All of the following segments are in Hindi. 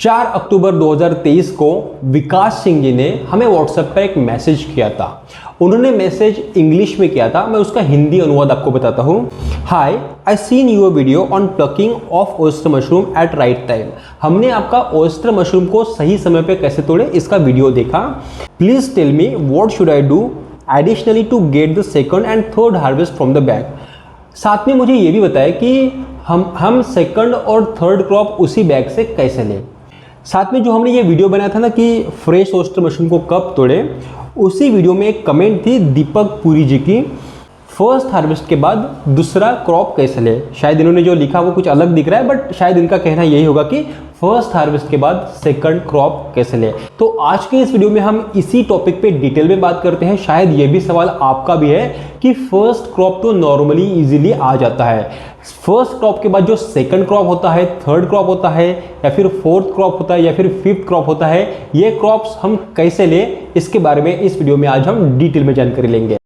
4 अक्टूबर 2023 को विकास सिंह जी ने हमें व्हाट्सएप पर एक मैसेज किया था। उन्होंने मैसेज इंग्लिश में किया था, मैं उसका हिंदी अनुवाद आपको बताता हूँ। Hi, I seen your video on plucking of oyster mushroom at right time. हमने आपका ओयस्टर मशरूम को सही समय पे कैसे तोड़े इसका वीडियो देखा। Please tell me what should I do additionally to get the second and third harvest from the bag. साथ में मुझे ये भी बताया कि हम सेकंड और थर्ड क्रॉप उसी बैग से कैसे लें। साथ में जो हमने ये वीडियो बनाया था ना कि फ्रेश ओयस्टर मशरूम को कब तोड़े, उसी वीडियो में एक कमेंट थी दीपक पुरी जी की, फर्स्ट हार्वेस्ट के बाद दूसरा क्रॉप कैसे ले। शायद इन्होंने जो लिखा वो कुछ अलग दिख रहा है, बट शायद इनका कहना यही होगा कि फर्स्ट हार्वेस्ट के बाद सेकंड क्रॉप कैसे ले। तो आज के इस वीडियो में हम इसी टॉपिक पे डिटेल में बात करते हैं। शायद ये भी सवाल आपका भी है कि फर्स्ट क्रॉप तो नॉर्मली इजीली आ जाता है, फर्स्ट क्रॉप के बाद जो सेकंड क्रॉप होता है, थर्ड क्रॉप होता है, या फिर फोर्थ क्रॉप होता है, या फिर फिफ्थ क्रॉप होता है, ये क्रॉप्स हम कैसे ले, इसके बारे में इस वीडियो में आज हम डिटेल में जानकारी लेंगे।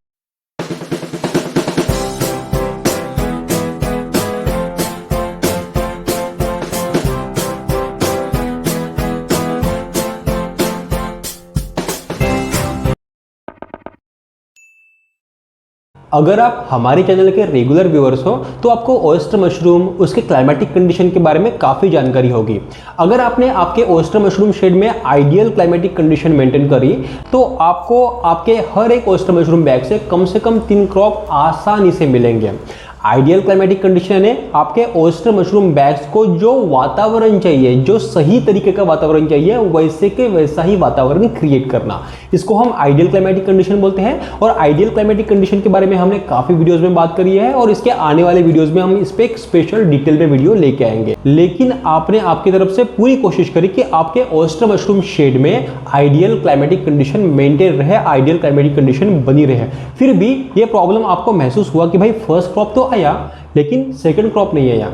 अगर आप हमारे चैनल के रेगुलर व्यूअर्स हो तो आपको ओयस्टर मशरूम, उसके क्लाइमेटिक कंडीशन के बारे में काफ़ी जानकारी होगी। अगर आपने आपके ओयस्टर मशरूम शेड में आइडियल क्लाइमेटिक कंडीशन मेंटेन करी तो आपको आपके हर एक ओयस्टर मशरूम बैग से कम 3 क्रॉप आसानी से मिलेंगे। आइडियल क्लाइमेटिक कंडीशन है आपके ओयस्टर मशरूम बैग्स को जो वातावरण चाहिए, जो सही तरीके का वातावरण चाहिए, वैसे के वैसा ही वातावरण क्रिएट करना, इसको हम आइडियल क्लाइमेटिक कंडीशन बोलते हैं। और आइडियल क्लाइमेटिक कंडीशन के बारे में हमने काफ़ी वीडियोस में बात करी है और इसके आने वाले वीडियोस में हम इस पर एक स्पेशल डिटेल में वीडियो लेके आएंगे। लेकिन आपने आपकी तरफ से पूरी कोशिश करी कि आपके ओयस्टर मशरूम शेड में आइडियल क्लाइमेटिक कंडीशन मेंटेन रहे, आइडियल क्लाइमेटिक कंडीशन बनी रहे। फिर भी ये प्रॉब्लम आपको महसूस हुआ कि भाई फर्स्ट क्रॉप तो आया लेकिन सेकंड क्रॉप नहीं आया,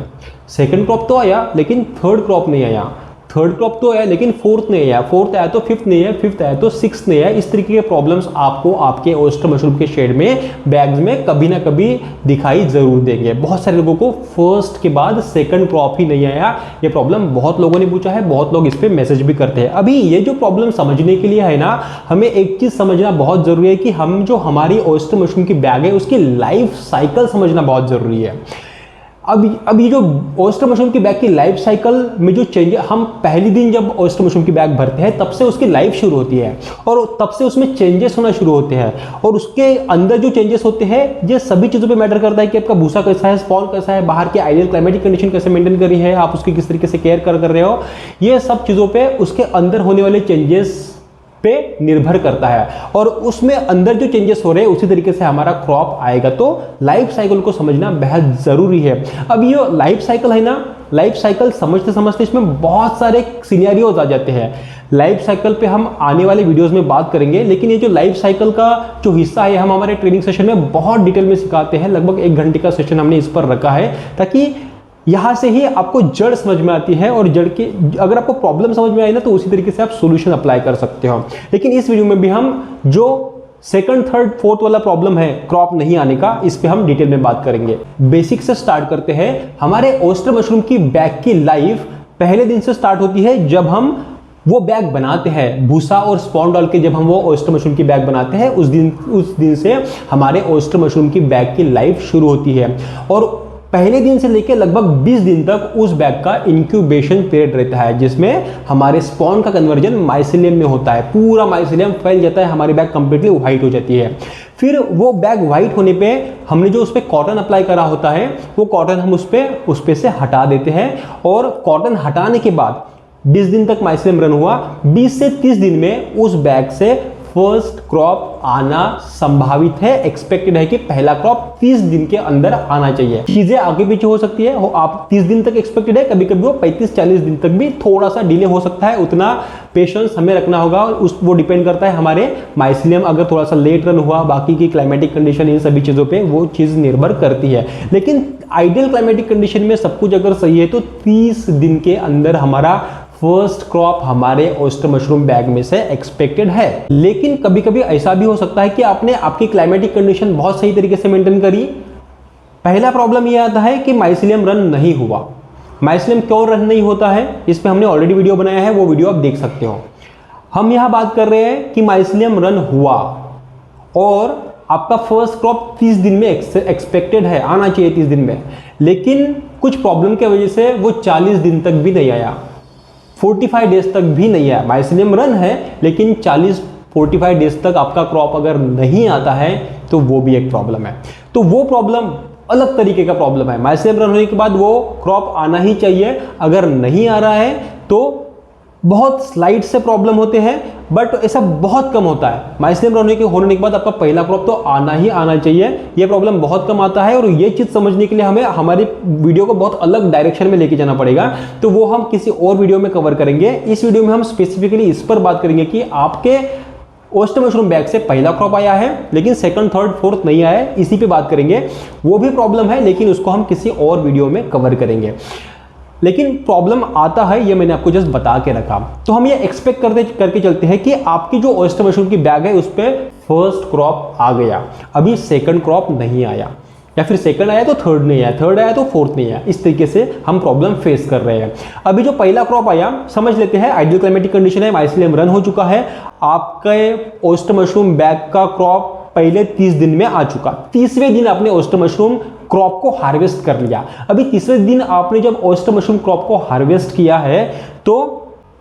सेकंड क्रॉप तो आया लेकिन थर्ड क्रॉप नहीं आया, थर्ड क्रॉप तो आया लेकिन फोर्थ नहीं आया, फोर्थ आया तो फिफ्थ नहीं आया, फिफ्थ आया तो सिक्स्थ नहीं आया। इस तरीके के प्रॉब्लम्स आपको आपके ओयस्टर मशरूम के शेड में बैग्स में कभी ना कभी दिखाई जरूर देंगे। बहुत सारे लोगों को फर्स्ट के बाद सेकंड क्रॉप ही नहीं आया, ये प्रॉब्लम बहुत लोगों ने पूछा है, बहुत लोग इस पर मैसेज भी करते हैं। अभी ये जो प्रॉब्लम समझने के लिए है ना, हमें एक चीज समझना बहुत जरूरी है कि हम जो हमारी ओयस्टर मशरूम की बैग है उसकी लाइफ साइकिल समझना बहुत जरूरी है। अब ये जो ओयस्टर मशरूम की बैग की लाइफ साइकिल में जो चेंज, हम पहली दिन जब ओयस्टर मशरूम की बैग भरते हैं तब से उसकी लाइफ शुरू होती है और तब से उसमें चेंजेस होना शुरू होते हैं। और उसके अंदर जो चेंजेस होते हैं ये सभी चीज़ों पे मैटर करता है कि आपका भूसा कैसा है, स्पॉन कैसा है, बाहर की आइडियल क्लाइमेटिक कंडीशन कैसे मेंटेन करी है, आप उसकी किस तरीके से केयर कर रहे हो, ये सब चीज़ों पर उसके अंदर होने वाले चेंजेस पे निर्भर करता है। और उसमें अंदर जो चेंजेस हो रहे हैं उसी तरीके से हमारा क्रॉप आएगा। तो लाइफ साइकिल को समझना बेहद जरूरी है। अब ये लाइफ साइकिल है ना, लाइफ साइकिल समझते समझते इसमें बहुत सारे सिनेरियोज आ जाते हैं। लाइफ साइकिल पे हम आने वाले वीडियोस में बात करेंगे, लेकिन ये जो लाइफ साइकिल का जो हिस्सा है हम हमारे ट्रेनिंग सेशन में बहुत डिटेल में सिखाते हैं। लगभग 1 घंटे का सेशन हमने इस पर रखा है ताकि यहाँ से ही आपको जड़ समझ में आती है और जड़ के अगर आपको प्रॉब्लम समझ में आई ना तो उसी तरीके से आप सॉल्यूशन अप्लाई कर सकते हो। लेकिन इस वीडियो में भी हम जो सेकंड, थर्ड, फोर्थ वाला प्रॉब्लम है क्रॉप नहीं आने का, इस पे हम डिटेल में बात करेंगे। बेसिक से स्टार्ट करते हैं। हमारे ओयस्टर मशरूम की बैग की लाइफ पहले दिन से स्टार्ट होती है जब हम वो बैग बनाते हैं, भूसा और स्पॉन डाल के जब हम वो ओयस्टर मशरूम की बैग बनाते हैं उस दिन से हमारे ओयस्टर मशरूम की बैग की लाइफ शुरू होती है। और पहले दिन से लेकर लगभग 20 दिन तक उस बैग का इंक्यूबेशन पीरियड रहता है जिसमें हमारे स्पॉन का कन्वर्जन माइसिलियम में होता है। पूरा माइसिलियम फैल जाता है, हमारी बैग कंप्लीटली व्हाइट हो जाती है। फिर वो बैग व्हाइट होने पे हमने जो उस पर कॉटन अप्लाई करा होता है वो कॉटन हम उस पे से हटा देते हैं। और कॉटन हटाने के बाद 20 दिन तक माइसिलियम रन हुआ, 20 से 30 दिन में उस बैग से फर्स्ट क्रॉप आना संभावित है। एक्सपेक्टेड है कि पहला क्रॉप 30 दिन के अंदर आना चाहिए। चीजें आगे पीछे हो सकती है, आप 30 दिन तक एक्सपेक्टेड है, कभी कभी वो 35-40 दिन तक भी थोड़ा सा डिले हो सकता है। उतना पेशेंस हमें रखना होगा। वो डिपेंड करता है हमारे माइसिलियम अगर थोड़ा सा लेट रन हुआ, बाकी की क्लाइमेटिक कंडीशन, इन सभी चीजों पे वो चीज निर्भर करती है। लेकिन आइडियल क्लाइमेटिक कंडीशन में सब कुछ अगर सही है तो 30 दिन के अंदर हमारा फर्स्ट क्रॉप हमारे ओयस्टर मशरूम बैग में से एक्सपेक्टेड है। लेकिन कभी कभी ऐसा भी हो सकता है कि आपने आपकी क्लाइमेटिक कंडीशन बहुत सही तरीके से मेंटेन करी, पहला प्रॉब्लम यह आता है कि माइसिलियम रन नहीं हुआ। माइसिलियम क्यों रन नहीं होता है, इस पे हमने ऑलरेडी वीडियो बनाया है, वो वीडियो आप देख सकते हो। हम यहाँ बात कर रहे हैं कि माइसिलियम रन हुआ और आपका फर्स्ट क्रॉप 30 दिन में एक्सपेक्टेड है, आना चाहिए 30 दिन में, लेकिन कुछ प्रॉब्लम की वजह से वो 40 दिन तक भी नहीं आया, 45 डेज तक भी नहीं आया। माइसिलियम रन है लेकिन 45 डेज तक आपका क्रॉप अगर नहीं आता है तो वो भी एक प्रॉब्लम है। तो वो प्रॉब्लम अलग तरीके का प्रॉब्लम है। माइसिलियम रन होने के बाद वो क्रॉप आना ही चाहिए, अगर नहीं आ रहा है तो बहुत स्लाइड से प्रॉब्लम होते हैं, बट ऐसा बहुत कम होता है। माइसिलियम रन होने के बाद आपका पहला क्रॉप तो आना ही आना चाहिए, ये प्रॉब्लम बहुत कम आता है। और ये चीज़ समझने के लिए हमें हमारी वीडियो को बहुत अलग डायरेक्शन में लेके जाना पड़ेगा, तो वो हम किसी और वीडियो में कवर करेंगे। इस वीडियो में हम स्पेसिफिकली इस पर बात करेंगे कि आपके ओयस्टर मशरूम बैग से पहला क्रॉप आया है लेकिन सेकंड, थर्ड, फोर्थ नहीं आया है, इसी पे बात करेंगे। वो भी प्रॉब्लम है लेकिन उसको हम किसी और वीडियो में कवर करेंगे। लेकिन प्रॉब्लम आता है, ये मैंने आपको जस्ट बता के रखा। तो हम ये एक्सपेक्ट करके चलते हैं कि आपकी जो ओयस्टर मशरूम की बैग है उस पर फर्स्ट क्रॉप आ गया, अभी सेकंड क्रॉप नहीं आया, या फिर सेकंड आया तो थर्ड नहीं आया, थर्ड आया तो फोर्थ नहीं आया। इस तरीके से हम प्रॉब्लम फेस कर रहे हैं। अभी जो पहला क्रॉप आया, समझ लेते हैं आइडियल क्लाइमेटिक कंडीशन है, माइसिलियम रन हो चुका है, आपके ओयस्टर मशरूम बैग का क्रॉप पहले 30 दिन में आ चुका। 30वें दिन आपने ओयस्टर मशरूम क्रॉप को हार्वेस्ट कर लिया। अभी 30वें दिन आपने जब ओयस्टर मशरूम क्रॉप को हार्वेस्ट किया है, तो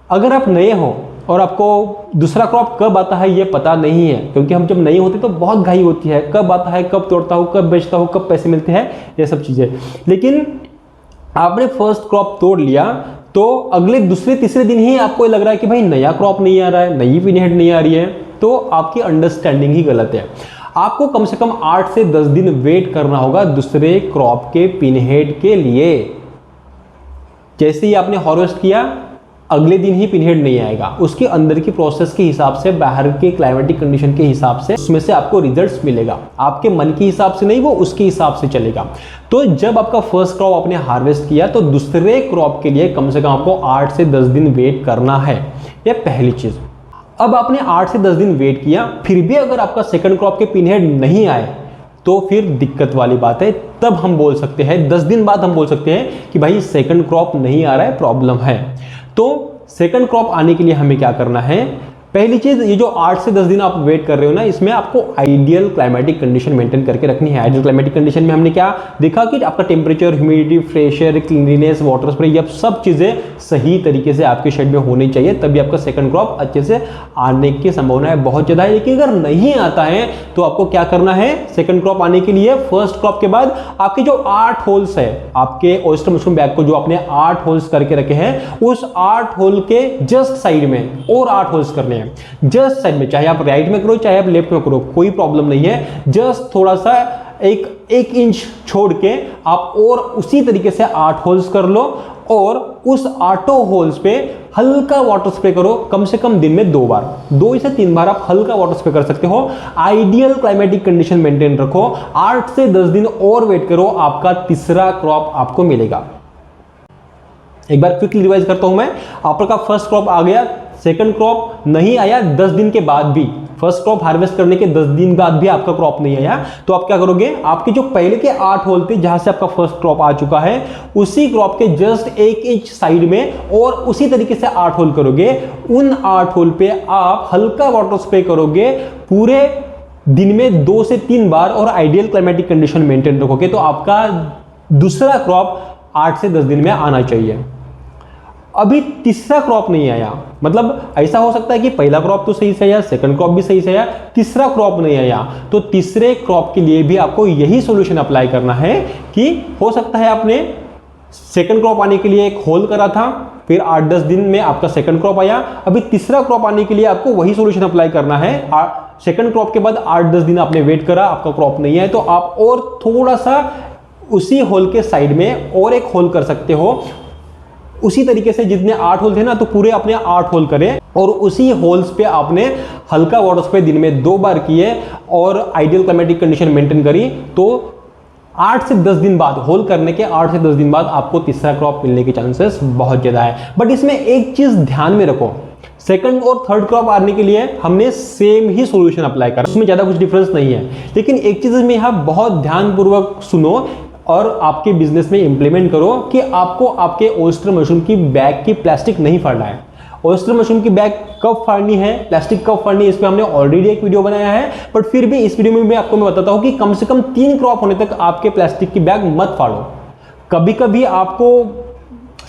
अगर आप नए हो और आपको दूसरा क्रॉप कब आता है ये पता नहीं है, क्योंकि हम जब नहीं होते तो बहुत घाई होती है, कब आता है, कब तोड़ता हूँ, कब बेचता हूँ, कब पैसे मिलते हैं, ये सब चीज़ें। लेकिन आपने फर्स्ट क्रॉप तोड़ लिया तो अगले दूसरे तीसरे दिन ही आपको लग रहा है कि भाई नया क्रॉप नहीं आ रहा है, नई पिन हेड नहीं आ रही है, तो आपकी अंडरस्टैंडिंग ही गलत है। आपको कम से कम 8 से 10 दिन वेट करना होगा दूसरे क्रॉप के पिन हेड के लिए। जैसे ही आपने हार्वेस्ट किया अगले दिन ही पिन हेड नहीं आएगा, उसके अंदर की प्रोसेस के हिसाब से, बाहर के क्लाइमेटिक कंडीशन के हिसाब से उसमें से आपको रिजल्ट्स मिलेगा। आपके मन के हिसाब से नहीं, वो उसके हिसाब से चलेगा। तो जब आपका फर्स्ट क्रॉप आपने हार्वेस्ट किया तो दूसरे क्रॉप के लिए कम से कम आपको 8 से 10 दिन वेट करना है, यह पहली चीज। अब आपने 8 से 10 दिन वेट किया, फिर भी अगर आपका सेकंड क्रॉप के पिन हेड नहीं आए तो फिर दिक्कत वाली बात है। तब हम बोल सकते हैं, 10 दिन बाद हम बोल सकते हैं कि भाई सेकंड क्रॉप नहीं आ रहा है, प्रॉब्लम है। तो सेकंड क्रॉप आने के लिए हमें क्या करना है? पहली चीज, ये जो 8 से 10 दिन आप वेट कर रहे हो ना, इसमें आपको आइडियल क्लाइमेटिक कंडीशन मेंटेन करके रखनी है। आइडियल क्लाइमेटिक कंडीशन में हमने क्या देखा कि आपका temperature, humidity, pressure, cleanliness, water spray, ये सब चीजें सही तरीके से आपके शेड में होनी चाहिए, तभी आपका सेकंड क्रॉप अच्छे से आने की संभावना है बहुत ज्यादा है। लेकिन अगर नहीं आता है तो आपको क्या करना है? सेकंड क्रॉप आने के लिए फर्स्ट क्रॉप के बाद आपके जो 8 होल्स है, आपके ओयस्टर मशरूम बैग को जो आपने 8 होल्स करके रखे हैं, उस 8 होल के जस्ट साइड में और 8 होल्स करने हैं। जस्ट साइड में, चाहे आप राइट में करो चाहे आप लेफ्ट में करो, कोई प्रॉब्लम नहीं है। जस्ट थोड़ा सा एक इंच छोड़ के आप और उसी तरीके से 8 होल्स कर लो और उस 8 होल्स पे हल्का वाटर स्प्रे करो, कम से कम दिन में 2 बार, 2 से 3 बार आप हल्का वाटर स्प्रे कर सकते हो। आइडियल क्लाइमेटिक कंडीशन मेंटेन रखो, 8 से 10 दिन और वेट करो, आपका तीसरा क्रॉप आपको मिलेगा। एक बार क्विकली रिवाइज करता हूं मैं। आपका फर्स्ट क्रॉप आ गया, सेकंड क्रॉप नहीं आया 10 दिन के बाद भी, फर्स्ट क्रॉप हार्वेस्ट करने के 10 दिन बाद भी आपका क्रॉप नहीं आया, तो आप क्या करोगे? आपके जो पहले के 8 होल थे जहां से आपका फर्स्ट क्रॉप आ चुका है, उसी क्रॉप के जस्ट 1 इंच साइड में और उसी तरीके से 8 होल करोगे। उन 8 होल पे आप हल्का वाटर स्प्रे करोगे पूरे दिन में 2 से 3 बार और आइडियल क्लाइमेटिक कंडीशन मेंटेन रखोगे, तो आपका दूसरा क्रॉप 8 से 10 दिन में आना चाहिए। अभी तीसरा क्रॉप नहीं आया, मतलब ऐसा हो सकता है कि पहला क्रॉप तो सही से आया, सेकंड क्रॉप भी सही से आया, तीसरा क्रॉप नहीं आया, तो तीसरे क्रॉप के लिए भी आपको यही सॉल्यूशन अप्लाई करना है कि हो सकता है आपने सेकंड क्रॉप आने के लिए एक होल करा था, फिर 8-10 दिन में आपका सेकंड क्रॉप आया। अभी तीसरा क्रॉप आने के लिए आपको वही सॉल्यूशन अप्लाई करना है। सेकंड क्रॉप के बाद 8-10 दिन आपने वेट करा, आपका क्रॉप नहीं है, तो आप और थोड़ा सा उसी होल के साइड में और एक होल कर सकते हो। उसी तरीके से जितने 8 होल थे ना, तो पूरे अपने 8 होल करें और उसी होल्स पे आपने हल्का वाटर स्प्रे दिन में 2 बार किए और आइडियल क्लाइमेटिक कंडीशन मेंटेन करी, तो 8 से 10 दिन बाद, होल करने के 8 से 10 दिन बाद आपको तीसरा क्रॉप मिलने के चांसेस बहुत ज्यादा है। बट इसमें एक चीज ध्यान में रखो, सेकंड और थर्ड क्रॉप आने के लिए हमने सेम ही सॉल्यूशन अप्लाई करा, उसमें ज्यादा कुछ डिफरेंस नहीं है। लेकिन एक चीज में यहां बहुत ध्यानपूर्वक सुनो और आपके बिजनेस में इंप्लीमेंट करो कि आपको आपके ओयस्टर मशरूम की बैग की प्लास्टिक नहीं फाड़ना है। ओयस्टर मशरूम की बैग कब फाड़नी है, प्लास्टिक कब फाड़नी है, इस पे हमने ऑलरेडी एक वीडियो बनाया है, बट फिर भी इस वीडियो में मैं आपको बताता हूं कि कम से कम 3 क्रॉप होने तक आपके प्लास्टिक की बैग मत फाड़ो। कभी कभी आपको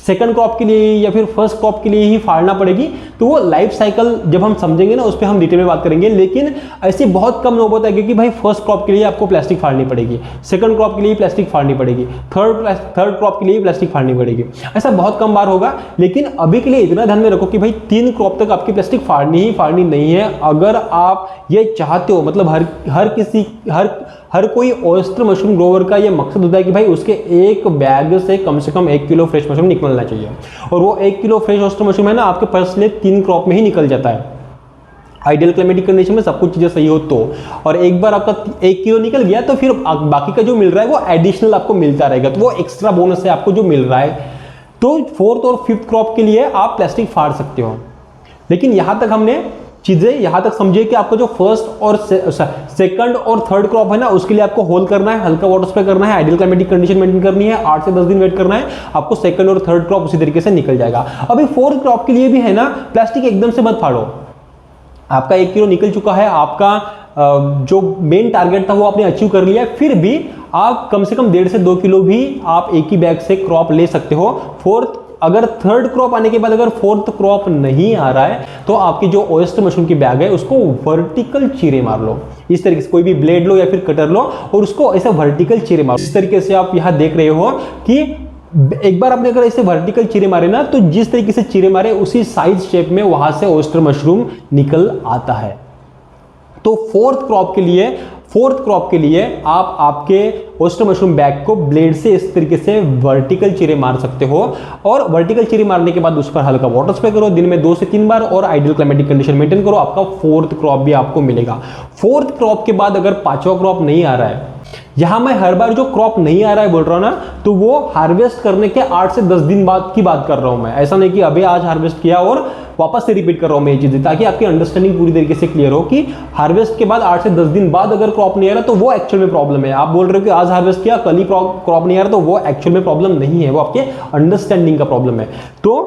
सेकंड क्रॉप के लिए या फिर फर्स्ट क्रॉप के लिए ही फाड़ना पड़ेगी, तो वो लाइफ साइकिल जब हम समझेंगे ना उस पर हम डिटेल में बात करेंगे। लेकिन ऐसी बहुत कम नौबत आएगी कि भाई फर्स्ट क्रॉप के लिए आपको प्लास्टिक फाड़नी पड़ेगी, सेकंड क्रॉप के लिए प्लास्टिक फाड़नी पड़ेगी, थर्ड क्रॉप के लिए प्लास्टिक फाड़नी पड़ेगी, ऐसा बहुत कम बार होगा। लेकिन अभी के लिए इतना ध्यान में रखो कि भाई 3 क्रॉप तक आपकी प्लास्टिक फाड़नी ही फाड़नी नहीं है। अगर आप ये चाहते हो, मतलब हर कोई ओयस्टर मशरूम ग्रोवर का ये मकसद होता है कि भाई उसके एक बैग से कम 1 किलो फ्रेश मशरूम निकलना चाहिए, और वो 1 किलो फ्रेश ओयस्टर मशरूम है ना आपके पर्सनली 3 क्रॉप में ही निकल जाता है। आइडियल क्लाइमेटिक कंडीशन में सब कुछ चीजें सही हो तो, और एक बार आपका 1 किलो निकल गया तो फिर बाकी का जो मिल रहा है वो एडिशनल आपको मिलता रहेगा, तो वो एक्स्ट्रा बोनस है आपको जो मिल रहा है। तो 4th और 5th क्रॉप के लिए आप प्लास्टिक फाड़ सकते हो। लेकिन यहां तक हमने चीजें यहां तक समझिए कि आपको जो फर्स्ट और सेकंड और थर्ड क्रॉप है ना उसके लिए आपको होल करना है, हल्का वाटर स्प्रे करना है, आइडियल क्लाइमेटिक कंडीशन मेंटेन करनी है, 8 से 10 दिन वेट करना है, आपको सेकंड और थर्ड क्रॉप उसी तरीके से निकल जाएगा। अभी 4th क्रॉप के लिए भी है ना, प्लास्टिक एकदम से मत फाड़ो। आपका 1 किलो निकल चुका है, आपका जो मेन टारगेट था वो आपने अचीव कर लिया, फिर भी आप कम से कम 1.5 से 2 किलो भी आप एक ही बैग से क्रॉप ले सकते हो। अगर थर्ड क्रॉप आने के बाद अगर 4th क्रॉप नहीं आ रहा है तो आपकी जो ओयस्टर मशरूम की बैग है उसको वर्टिकल चीरे मार लो। इस तरीके से कोई भी ब्लेड लो या फिर कटर लो और उसको ऐसा वर्टिकल चीरे मारो। इस तरीके से आप यहां देख रहे हो कि एक बार आपने अगर ऐसे वर्टिकल चीरे मारे ना, तो जिस तरीके से चीरे मारे उसी साइज शेप में वहां से ओयस्टर मशरूम निकल आता है। तो 4th क्रॉप के लिए आप आपके ओयस्टर मशरूम बैग को ब्लेड से इस तरीके से वर्टिकल चीरे मार सकते हो, और वर्टिकल चीरे मारने के बाद उस पर हल्का वाटर स्प्रे करो दिन में 2 से 3 बार, और आइडियल क्लाइमेटिक कंडीशन मेंटेन करो, आपका 4th क्रॉप भी आपको मिलेगा। 4th क्रॉप के बाद अगर 5वां क्रॉप नहीं आ रहा है, यहां मैं हर बार जो क्रॉप नहीं आ रहा है बोल रहा हूं ना, तो वो हार्वेस्ट करने के 8 से 10 दिन बाद की बात कर रहा हूं मैं। ऐसा नहीं कि अभी आज हार्वेस्ट किया और वापस से रिपीट कर रहा हूं मैं ये चीजें, ताकि आपकी अंडरस्टैंडिंग पूरी तरीके से क्लियर हो कि हार्वेस्ट के बाद 8 से 10 दिन बाद अगर क्रॉप नहीं आ रहा तो वो एक्चुअल में प्रॉब्लम है। आप बोल रहे हो कि आज हार्वेस्ट किया कल ही क्रॉप नहीं आ रहा, तो वो एक्चुअल में प्रॉब्लम नहीं है, वो आपके अंडरस्टैंडिंग का प्रॉब्लम है। तो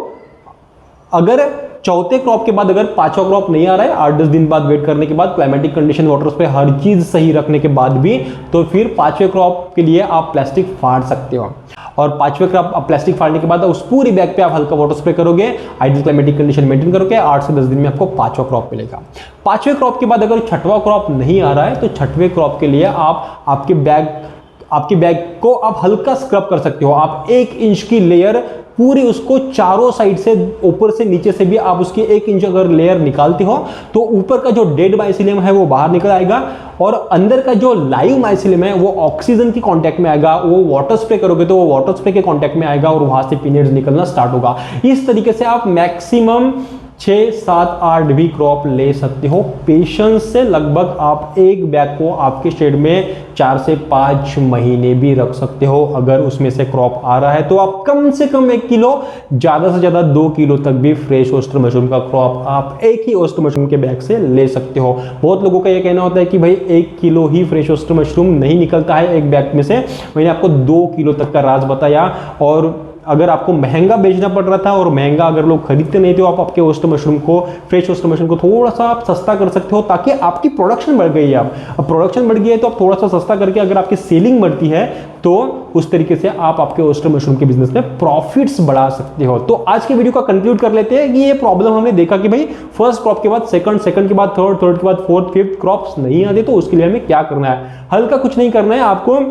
अगर 4th क्रॉप के बाद अगर 5वां क्रॉप नहीं आ रहा है, 8-10 दिन बाद वेट करने के बाद, क्लाइमेटिक कंडीशन, वाटर स्प्रे, हर चीज सही रखने के बाद भी, तो फिर 5वें क्रॉप के लिए आप प्लास्टिक फाड़ सकते हो। और 5वें क्रॉप प्लास्टिक फाड़ने के बाद उस पूरी बैग पे आप हल्का वाटर स्प्रे करोगे, आइडियल क्लाइमेटिक कंडीशन मेंटेन करोगे, 8 से 10 दिन में आपको 5वां क्रॉप मिलेगा। 5वें क्रॉप के बाद अगर 6वां क्रॉप नहीं आ रहा है, तो 6वें क्रॉप के लिए आप आपकी बैग को आप हल्का स्क्रब कर सकते हो। आप 1 इंच की लेयर पूरी उसको चारों साइड से, ऊपर से नीचे से भी आप उसकी 1 इंच अगर लेयर निकालते हो तो ऊपर का जो डेड माइसिलियम है वो बाहर निकल आएगा, और अंदर का जो लाइव माइसिलियम है वो ऑक्सीजन की कांटेक्ट में आएगा। वो वाटर स्प्रे करोगे तो वो वाटर स्प्रे के कांटेक्ट में आएगा और वहां से पीनेट्स निकलना स्टार्ट होगा। इस तरीके से आप मैक्सिमम 6, 7, 8 भी क्रॉप ले सकते हो पेशेंस से। लगभग आप एक बैग को आपके शेड में 4 से 5 महीने भी रख सकते हो। अगर उसमें से क्रॉप आ रहा है तो आप कम से कम 1 किलो, ज्यादा से ज्यादा 2 किलो तक भी फ्रेश ओयस्टर मशरूम का क्रॉप आप एक ही ओयस्टर मशरूम के बैग से ले सकते हो। बहुत लोगों का यह कहना होता है कि भाई 1 किलो ही फ्रेश ओयस्टर मशरूम नहीं निकलता है एक बैग में से। मैंने आपको 2 किलो तक का राज बताया, और अगर आपको महंगा बेचना पड़ रहा था और महंगा अगर लोग खरीदते नहीं थे, तो आप आपके ओयस्टर मशरूम को, फ्रेश ओयस्टर मशरूम को थोड़ा सा आप सस्ता कर सकते हो, ताकि आपकी प्रोडक्शन बढ़ गई है। अब प्रोडक्शन बढ़ गई है तो आप थोड़ा सा सस्ता करके अगर आपकी सेलिंग बढ़ती है तो उस तरीके से आप आपके ओयस्टर मशरूम के बिजनेस में प्रॉफिट्स बढ़ा सकते हो। तो आज की वीडियो का कंक्लूड कर लेते हैं कि ये प्रॉब्लम हमने देखा कि भाई फर्स्ट क्रॉप के बाद सेकंड के बाद थर्ड के बाद फोर्थ, फिफ्थ क्रॉप्स नहीं आते, तो उसके लिए हमें क्या करना है। हल्का कुछ नहीं करना है, आपको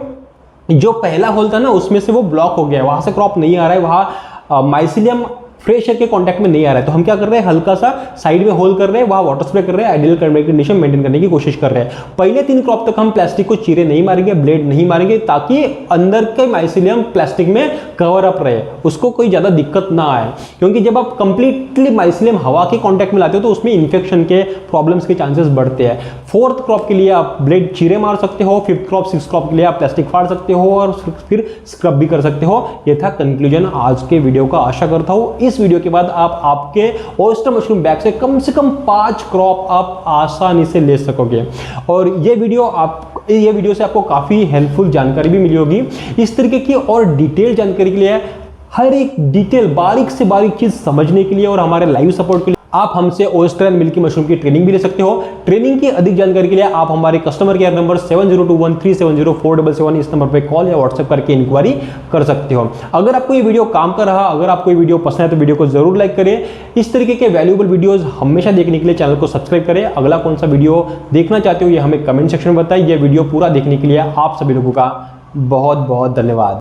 जो पहला होल था ना उसमें से वो ब्लॉक हो गया है, वहां से क्रॉप नहीं आ रहा है, वहां माइसिलियम फ्रेश एयर के कांटेक्ट में नहीं आ रहा है, तो हम क्या कर रहे हैं, हल्का सा साइड में होल कर रहे हैं, वहां वाटर स्प्रे कर रहे हैं, आइडियल क्लाइमेटिक कंडीशन मेंटेन करने की कोशिश कर रहे हैं। पहले 3 क्रॉप तक हम प्लास्टिक को चीरे नहीं मारेंगे, ब्लेड नहीं मारेंगे, ताकि अंदर के माइसिलियम प्लास्टिक में कवर अप रहे, उसको कोई ज्यादा दिक्कत ना आए। क्योंकि जब आप कंप्लीटली माइसिलियम हवा के कॉन्टेक्ट में लाते हो तो उसमें इन्फेक्शन के प्रॉब्लम्स के चांसेस बढ़ते हैं। 4th क्रॉप के लिए आप ब्लेड चीरे मार सकते हो, 5th क्रॉप 6th क्रॉप के लिए आप प्लास्टिक फाड़ सकते हो और फिर स्क्रब भी कर सकते हो। यह था कंक्लूजन आज के वीडियो का। आशा करता हूं इस वीडियो के बाद आप आपके ओयस्टर मशरूम बैग से कम 5 क्रॉप आप आसानी से ले सकोगे। और ये वीडियो ये वीडियो से आपको काफ़ी हेल्पफुल जानकारी भी मिली होगी। इस तरीके की और डिटेल जानकारी के लिए, हर एक डिटेल बारीक से बारीक चीज़ समझने के लिए और हमारे लाइव सपोर्ट के लिए आप हमसे ओयस्टर एंड मिल्की मशरूम की ट्रेनिंग भी ले सकते हो। ट्रेनिंग की अधिक जानकारी के लिए आप हमारे कस्टमर केयर नंबर 7021370477 इस नंबर पे कॉल या व्हाट्सएप करके इंक्वायरी कर सकते हो। अगर आपको ये वीडियो काम कर रहा, अगर आपको ये वीडियो पसंद है तो वीडियो को जरूर लाइक करें। इस तरीके के वैल्यूएबल वीडियोस हमेशा देखने के लिए चैनल को सब्सक्राइब करें। अगला कौन सा वीडियो देखना चाहते हो ये हमें कमेंट सेक्शन में बताइए। ये वीडियो पूरा देखने के लिए आप सभी लोगों का बहुत बहुत धन्यवाद।